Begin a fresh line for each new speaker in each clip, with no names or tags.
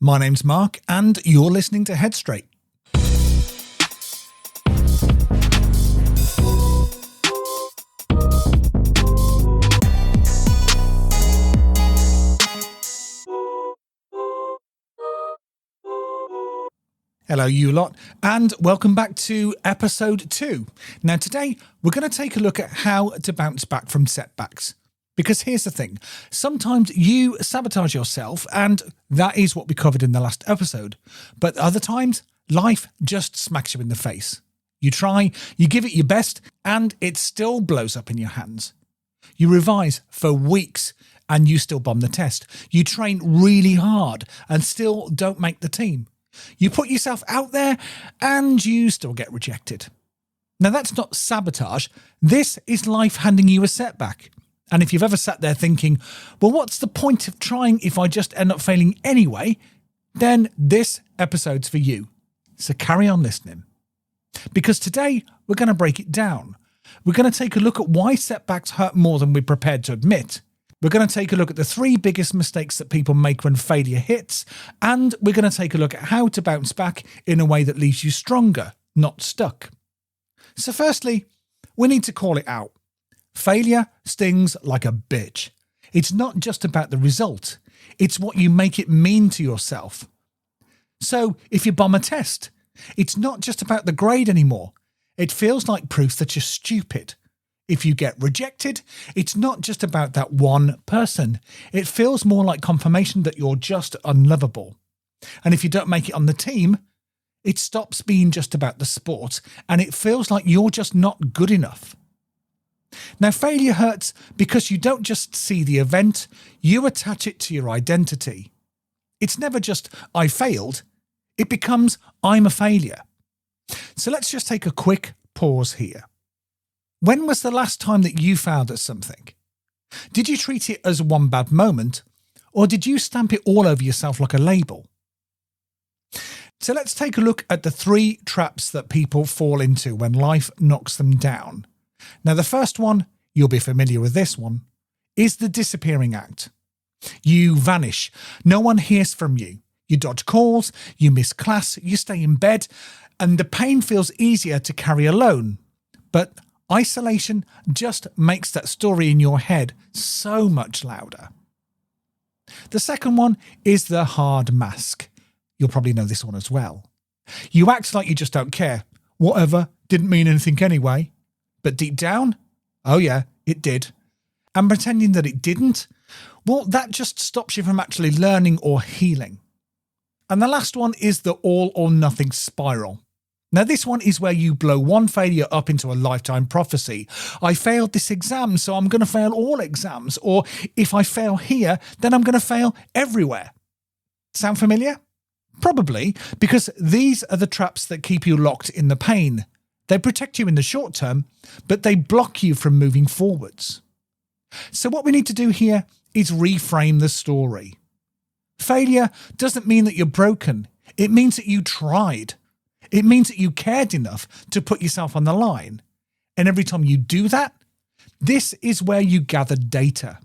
My name's Mark and you're listening to Headstraight. Hello you lot, and welcome back to episode 2. Now today we're going to take a look at how to bounce back from setbacks. Because here's the thing, sometimes you sabotage yourself, and that is what we covered in the last episode. But other times, life just smacks you in the face. You try, you give it your best, and it still blows up in your hands. You revise for weeks and you still bomb the test. You train really hard and still don't make the team. You put yourself out there and you still get rejected. Now that's not sabotage. This is life handing you a setback. And if you've ever sat there thinking, well, what's the point of trying if I just end up failing anyway? Then this episode's for you. So carry on listening. Because today we're going to break it down. We're going to take a look at why setbacks hurt more than we're prepared to admit. We're going to take a look at the 3 biggest mistakes that people make when failure hits, and we're going to take a look at how to bounce back in a way that leaves you stronger, not stuck. So firstly, we need to call it out. Failure stings like a bitch. It's not just about the result, it's what you make it mean to yourself. So if you bomb a test, it's not just about the grade anymore. It feels like proof that you're stupid. If you get rejected, it's not just about that one person. It feels more like confirmation that you're just unlovable. And if you don't make it on the team, it stops being just about the sport and it feels like you're just not good enough. Now, failure hurts because you don't just see the event, you attach it to your identity. It's never just, I failed. It becomes, I'm a failure. So let's just take a quick pause here. When was the last time that you failed at something? Did you treat it as one bad moment, or did you stamp it all over yourself like a label? So let's take a look at the 3 traps that people fall into when life knocks them down. Now the first one, you'll be familiar with this one, is the disappearing act. You vanish. No one hears from you. You dodge calls, you miss class, you stay in bed, and the pain feels easier to carry alone. But isolation just makes that story in your head so much louder. The second one is the hard mask. You'll probably know this one as well. You act like you just don't care. Whatever, didn't mean anything anyway. But deep down, oh yeah, it did. And pretending that it didn't, well, that just stops you from actually learning or healing. And the last one is the all or nothing spiral. Now this one is where you blow one failure up into a lifetime prophecy. I failed this exam, so I'm going to fail all exams. Or if I fail here, then I'm going to fail everywhere. Sound familiar? Probably, because these are the traps that keep you locked in the pain. They protect you in the short term, but they block you from moving forwards. So what we need to do here is reframe the story. Failure doesn't mean that you're broken. It means that you tried. It means that you cared enough to put yourself on the line. And every time you do that, this is where you gather data.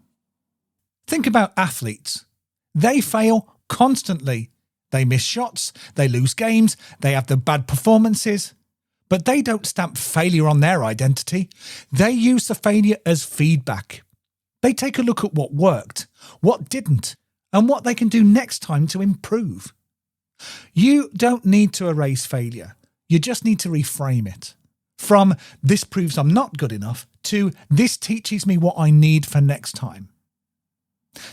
Think about athletes. They fail constantly. They miss shots, they lose games, they have the bad performances. But they don't stamp failure on their identity. They use the failure as feedback. They take a look at what worked, what didn't, and what they can do next time to improve. You don't need to erase failure. You just need to reframe it. From this proves I'm not good enough to this teaches me what I need for next time.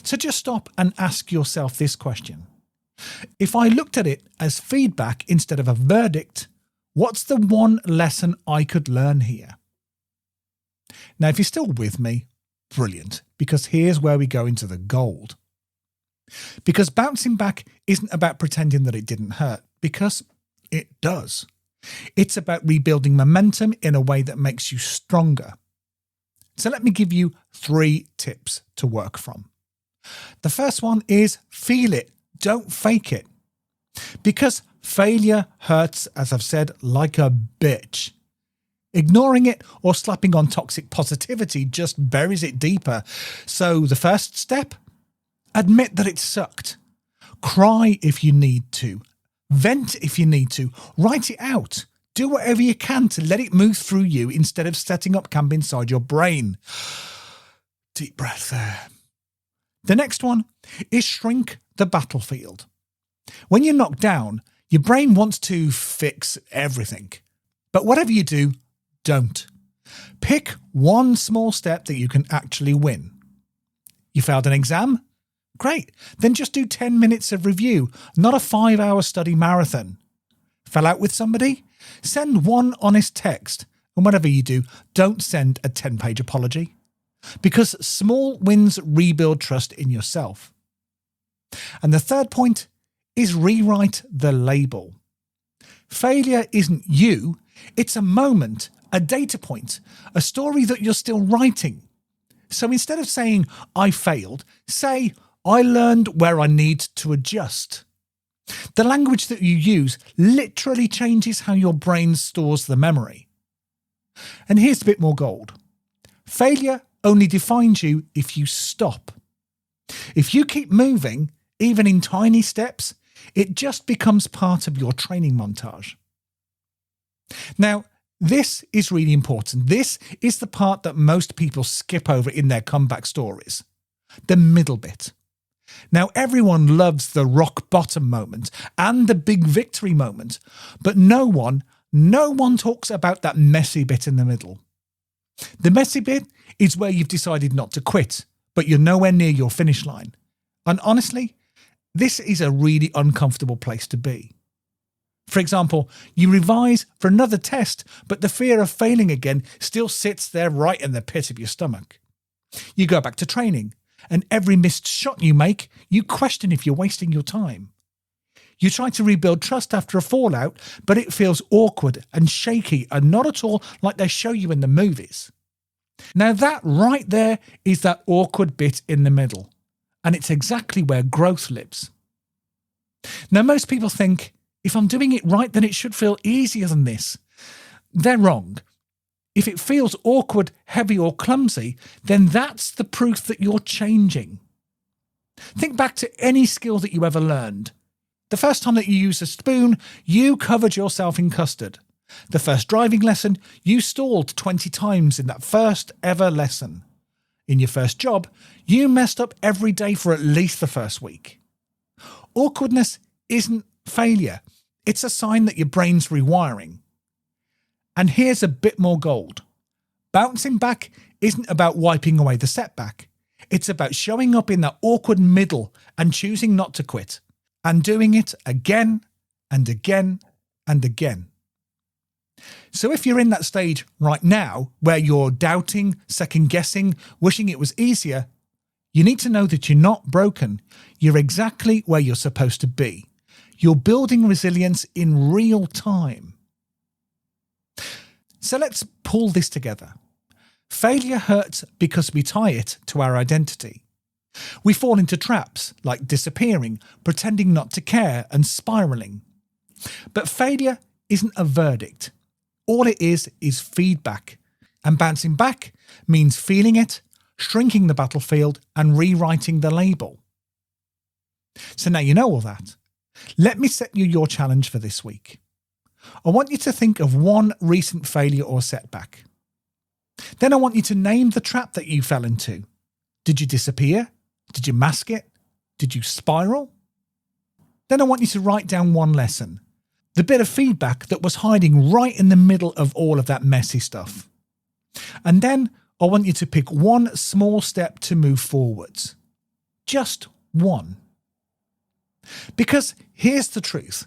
So just stop and ask yourself this question. If I looked at it as feedback instead of a verdict, what's the one lesson I could learn here? Now, if you're still with me, brilliant, because here's where we go into the gold. Because bouncing back isn't about pretending that it didn't hurt, because it does. It's about rebuilding momentum in a way that makes you stronger. So let me give you 3 tips to work from. The first one is feel it, don't fake it. Because failure hurts, as I've said, like a bitch. Ignoring it or slapping on toxic positivity just buries it deeper. So the first step, admit that it sucked. Cry if you need to. Vent if you need to. Write it out. Do whatever you can to let it move through you instead of setting up camp inside your brain. Deep breath there. The next one is shrink the battlefield. When you're knocked down, your brain wants to fix everything. But whatever you do, don't. Pick one small step that you can actually win. You failed an exam? Great. Then just do 10 minutes of review, not a 5-hour study marathon. Fell out with somebody? Send one honest text. And whatever you do, don't send a 10-page apology. Because small wins rebuild trust in yourself. And the third point is rewrite the label. Failure isn't you. It's a moment, a data point, a story that you're still writing. So instead of saying, I failed, say, I learned where I need to adjust. The language that you use literally changes how your brain stores the memory. And here's a bit more gold. Failure only defines you if you stop. If you keep moving, even in tiny steps, it just becomes part of your training montage. Now, this is really important. This is the part that most people skip over in their comeback stories. The middle bit. Now, everyone loves the rock bottom moment and the big victory moment, but no one talks about that messy bit in the middle. The messy bit is where you've decided not to quit, but you're nowhere near your finish line. And honestly, this is a really uncomfortable place to be. For example, you revise for another test, but the fear of failing again still sits there right in the pit of your stomach. You go back to training, and every missed shot you make, you question if you're wasting your time. You try to rebuild trust after a fallout, but it feels awkward and shaky and not at all like they show you in the movies. Now that right there is that awkward bit in the middle, and it's exactly where growth lives. Now most people think, if I'm doing it right, then it should feel easier than this. They're wrong. If it feels awkward, heavy or clumsy, then that's the proof that you're changing. Think back to any skill that you ever learned. The first time that you used a spoon, you covered yourself in custard. The first driving lesson, you stalled 20 times in that first ever lesson. In your first job, you messed up every day for at least the first week. Awkwardness isn't failure. It's a sign that your brain's rewiring. And here's a bit more gold. Bouncing back isn't about wiping away the setback. It's about showing up in that awkward middle and choosing not to quit. And doing it again and again and again. So if you're in that stage right now where you're doubting, second-guessing, wishing it was easier, you need to know that you're not broken. You're exactly where you're supposed to be. You're building resilience in real time. So let's pull this together. Failure hurts because we tie it to our identity. We fall into traps like disappearing, pretending not to care, and spiraling. But failure isn't a verdict. All it is feedback. And bouncing back means feeling it, shrinking the battlefield, and rewriting the label. So now you know all that. Let me set you your challenge for this week. I want you to think of one recent failure or setback. Then I want you to name the trap that you fell into. Did you disappear? Did you mask it? Did you spiral? Then I want you to write down one lesson, the bit of feedback that was hiding right in the middle of all of that messy stuff. And then I want you to pick one small step to move forwards. Just one. Because here's the truth.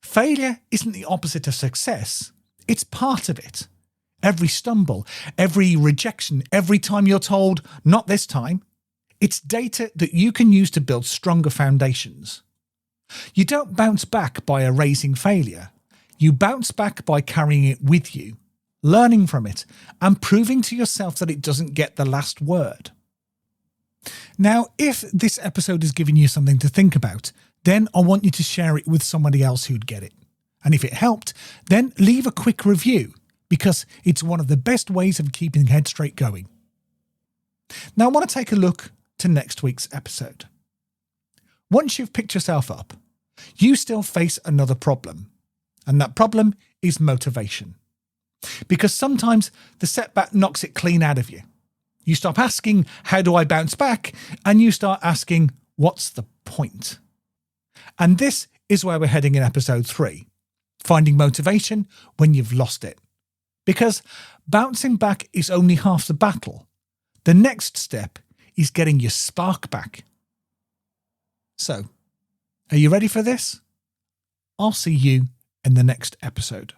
Failure isn't the opposite of success. It's part of it. Every stumble, every rejection, every time you're told, not this time, it's data that you can use to build stronger foundations. You don't bounce back by erasing failure. You bounce back by carrying it with you, learning from it, and proving to yourself that it doesn't get the last word. Now, if this episode has given you something to think about, then I want you to share it with somebody else who'd get it. And if it helped, then leave a quick review, because it's one of the best ways of keeping Headstraight going. Now I want to take a look to next week's episode. once you've picked yourself up, you still face another problem. And that problem is motivation. Because sometimes the setback knocks it clean out of you. You stop asking, how do I bounce back? And you start asking, what's the point? And this is where we're heading in episode 3, finding motivation when you've lost it. Because bouncing back is only half the battle. The next step is getting your spark back. So, are you ready for this? I'll see you in the next episode.